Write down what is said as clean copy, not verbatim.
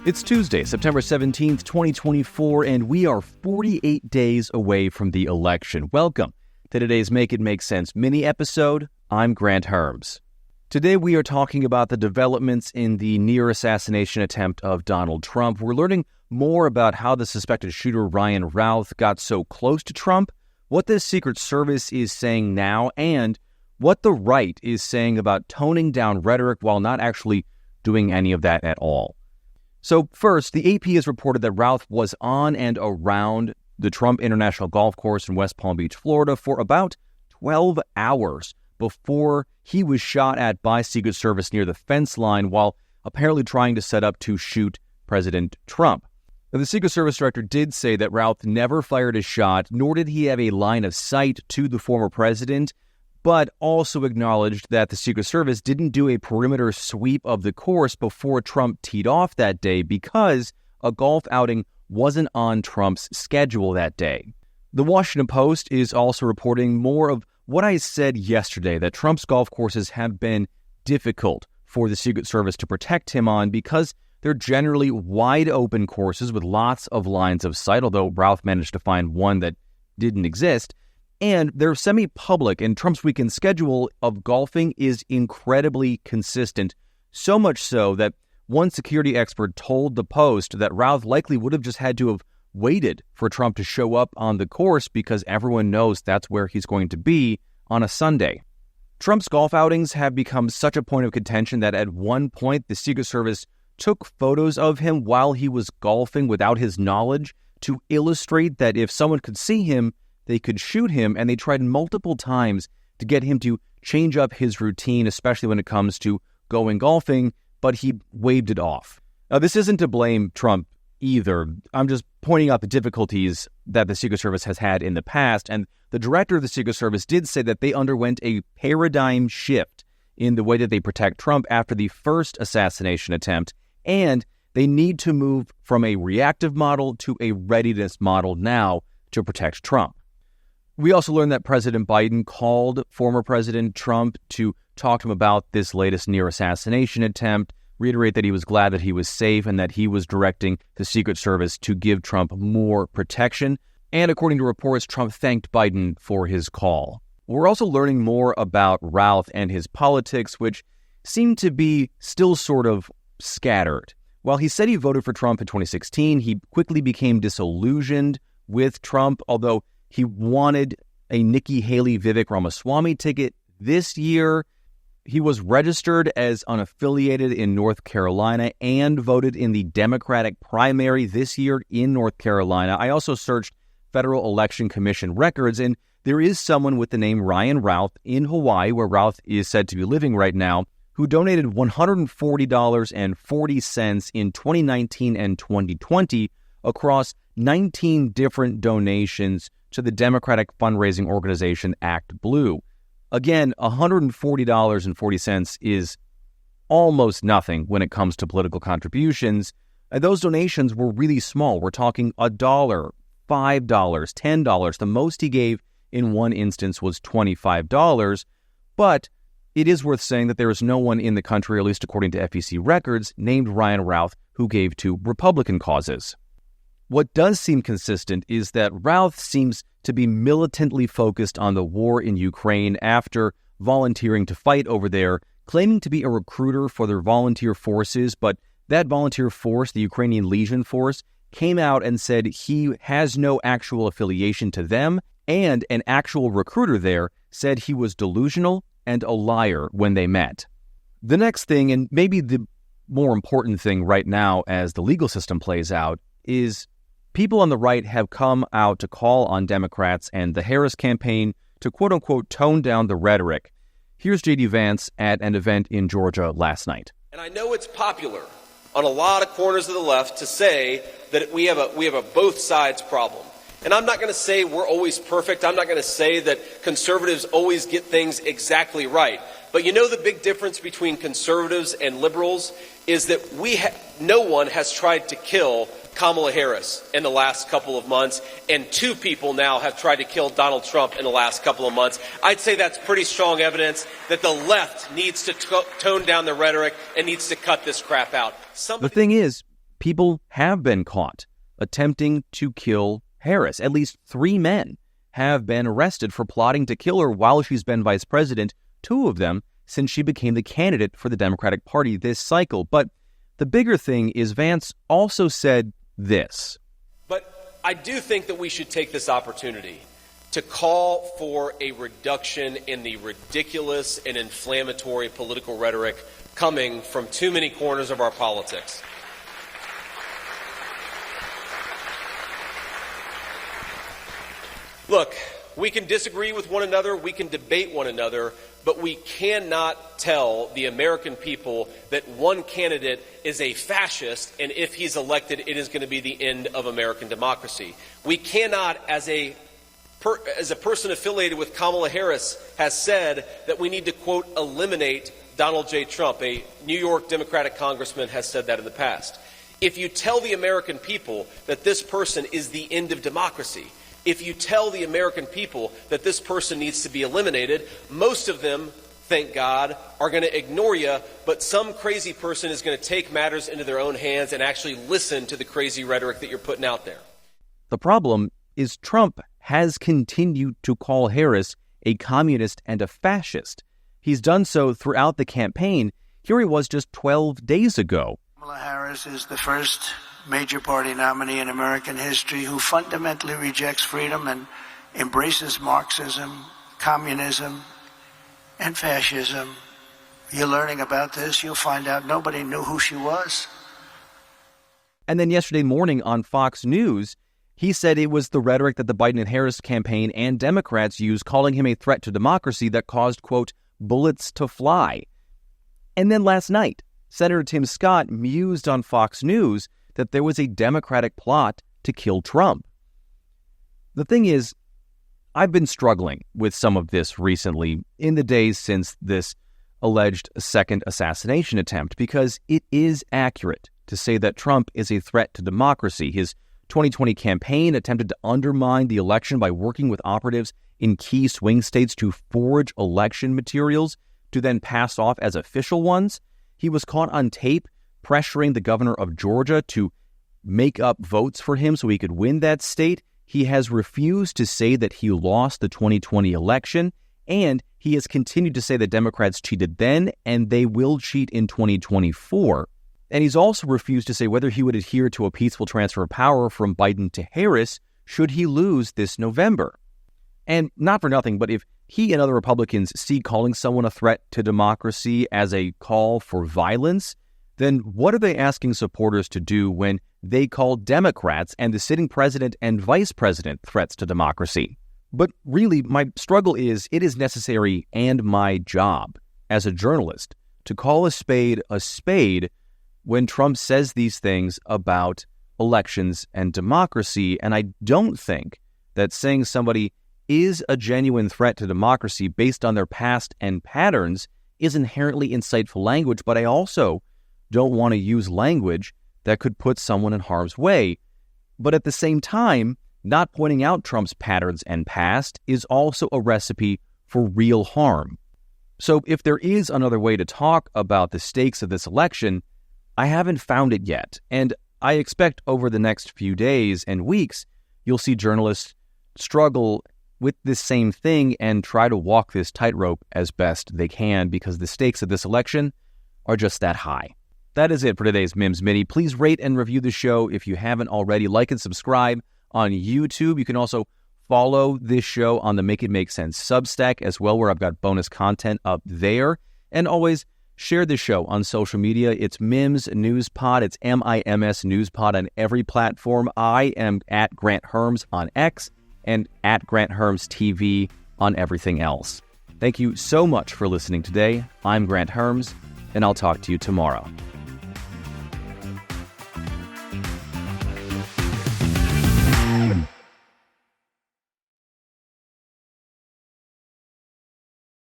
It's Tuesday, September 17th, 2024, and we are 48 days away from the election. Welcome to today's Make It Make Sense mini-episode. I'm Grant Herms. Today we are talking about the developments in the near assassination attempt of Donald Trump. We're learning more about how the suspected shooter Ryan Routh got so close to Trump, what the Secret Service is saying now, and what the right is saying about toning down rhetoric while not actually doing any of that at all. So first, the AP has reported that Routh was on and around the Trump International Golf Course in West Palm Beach, Florida for about 12 hours before he was shot at by Secret Service near the fence line while apparently trying to set up to shoot President Trump. Now, the Secret Service director did say that Routh never fired a shot, nor did he have a line of sight to the former president, but also acknowledged that the Secret Service didn't do a perimeter sweep of the course before Trump teed off that day because a golf outing wasn't on Trump's schedule that day. The Washington Post is also reporting more of what I said yesterday, that Trump's golf courses have been difficult for the Secret Service to protect him on because they're generally wide open courses with lots of lines of sight, although Routh managed to find one that didn't exist. And they're semi-public, and Trump's weekend schedule of golfing is incredibly consistent, so much so that one security expert told the Post that Routh likely would have just had to have waited for Trump to show up on the course because everyone knows that's where he's going to be on a Sunday. Trump's golf outings have become such a point of contention that at one point the Secret Service took photos of him while he was golfing without his knowledge to illustrate that if someone could see him, they could shoot him, and they tried multiple times to get him to change up his routine, especially when it comes to going golfing, but he waved it off. Now, this isn't to blame Trump either. I'm just pointing out the difficulties that the Secret Service has had in the past, and the director of the Secret Service did say that they underwent a paradigm shift in the way that they protect Trump after the first assassination attempt, and they need to move from a reactive model to a readiness model now to protect Trump. We also learned that President Biden called former President Trump to talk to him about this latest near assassination attempt, reiterate that he was glad that he was safe and that he was directing the Secret Service to give Trump more protection. And according to reports, Trump thanked Biden for his call. We're also learning more about Routh and his politics, which seem to be still sort of scattered. While he said he voted for Trump in 2016, he quickly became disillusioned with Trump, although he wanted a Nikki Haley Vivek Ramaswamy ticket this year. He was registered as unaffiliated in North Carolina and voted in the Democratic primary this year in North Carolina. I also searched Federal Election Commission records, and there is someone with the name Ryan Routh in Hawaii, where Routh is said to be living right now, who donated $140.40 in 2019 and 2020 across 19 different donations to the Democratic fundraising organization Act Blue. Again, $140.40 is almost nothing when it comes to political contributions. And those donations were really small. We're talking $1, $5, $10. The most he gave in one instance was $25. But it is worth saying that there is no one in the country, at least according to FEC records, named Ryan Routh who gave to Republican causes. What does seem consistent is that Routh seems to be militantly focused on the war in Ukraine after volunteering to fight over there, claiming to be a recruiter for their volunteer forces, but that volunteer force, the Ukrainian Legion Force, came out and said he has no actual affiliation to them, and an actual recruiter there said he was delusional and a liar when they met. The next thing, and maybe the more important thing right now as the legal system plays out, is people on the right have come out to call on Democrats and the Harris campaign to quote-unquote tone down the rhetoric. Here's J.D. Vance at an event in Georgia last night. And I know it's popular on a lot of corners of the left to say that we have a both sides problem. And I'm not going to say we're always perfect. I'm not going to say that conservatives always get things exactly right. But you know the big difference between conservatives and liberals is that no one has tried to kill Kamala Harris in the last couple of months, and two people now have tried to kill Donald Trump in the last couple of months. I'd say that's pretty strong evidence that the left needs to tone down the rhetoric and needs to cut this crap out. The thing is, people have been caught attempting to kill Harris. At least 3 men have been arrested for plotting to kill her while she's been vice president, 2 of them since she became the candidate for the Democratic Party this cycle. But the bigger thing is Vance also said this. But I do think that we should take this opportunity to call for a reduction in the ridiculous and inflammatory political rhetoric coming from too many corners of our politics. Look, we can disagree with one another, we can debate one another, but we cannot tell the American people that one candidate is a fascist, and if he's elected, it is going to be the end of American democracy. We cannot, as a person affiliated with Kamala Harris has said, that we need to, quote, eliminate Donald J. Trump. A New York Democratic congressman has said that in the past. If you tell the American people that this person is the end of democracy, if you tell the American people that this person needs to be eliminated, most of them, thank God, are going to ignore you, but some crazy person is going to take matters into their own hands and actually listen to the crazy rhetoric that you're putting out there. The problem is Trump has continued to call Harris a communist and a fascist. He's done so throughout the campaign. Here he was just 12 days ago. Kamala Harris is the first major party nominee in American history who fundamentally rejects freedom and embraces Marxism, communism, and fascism. You're learning about this. You'll find out nobody knew who she was. And then yesterday morning on Fox News, he said it was the rhetoric that the Biden and Harris campaign and Democrats used, calling him a threat to democracy, that caused, quote, bullets to fly. And then last night, Senator Tim Scott mused on Fox News that there was a Democratic plot to kill Trump. The thing is, I've been struggling with some of this recently in the days since this alleged second assassination attempt, because it is accurate to say that Trump is a threat to democracy. His 2020 campaign attempted to undermine the election by working with operatives in key swing states to forge election materials to then pass off as official ones. He was caught on tape pressuring the governor of Georgia to make up votes for him so he could win that state. He has refused to say that he lost the 2020 election, and he has continued to say that Democrats cheated then and they will cheat in 2024. And he's also refused to say whether he would adhere to a peaceful transfer of power from Biden to Harris should he lose this November. And not for nothing, but if he and other Republicans see calling someone a threat to democracy as a call for violence, then what are they asking supporters to do when they call Democrats and the sitting president and vice president threats to democracy? But really, my struggle is it is necessary and my job as a journalist to call a spade when Trump says these things about elections and democracy. And I don't think that saying somebody is a genuine threat to democracy based on their past and patterns is inherently insightful language, but I also don't want to use language that could put someone in harm's way. But at the same time, not pointing out Trump's patterns and past is also a recipe for real harm. So if there is another way to talk about the stakes of this election, I haven't found it yet. And I expect over the next few days and weeks, you'll see journalists struggle with this same thing and try to walk this tightrope as best they can, because the stakes of this election are just that high. That is it for today's MIMS Mini. Please rate and review the show if you haven't already. Like and subscribe on YouTube. You can also follow this show on the Make It Make Sense Substack as well, where I've got bonus content up there. And always share this show on social media. It's MIMS News Pod. It's MIMS News Pod on every platform. I am at Grant Herms on X and at Grant Herms TV on everything else. Thank you so much for listening today. I'm Grant Herms, and I'll talk to you tomorrow.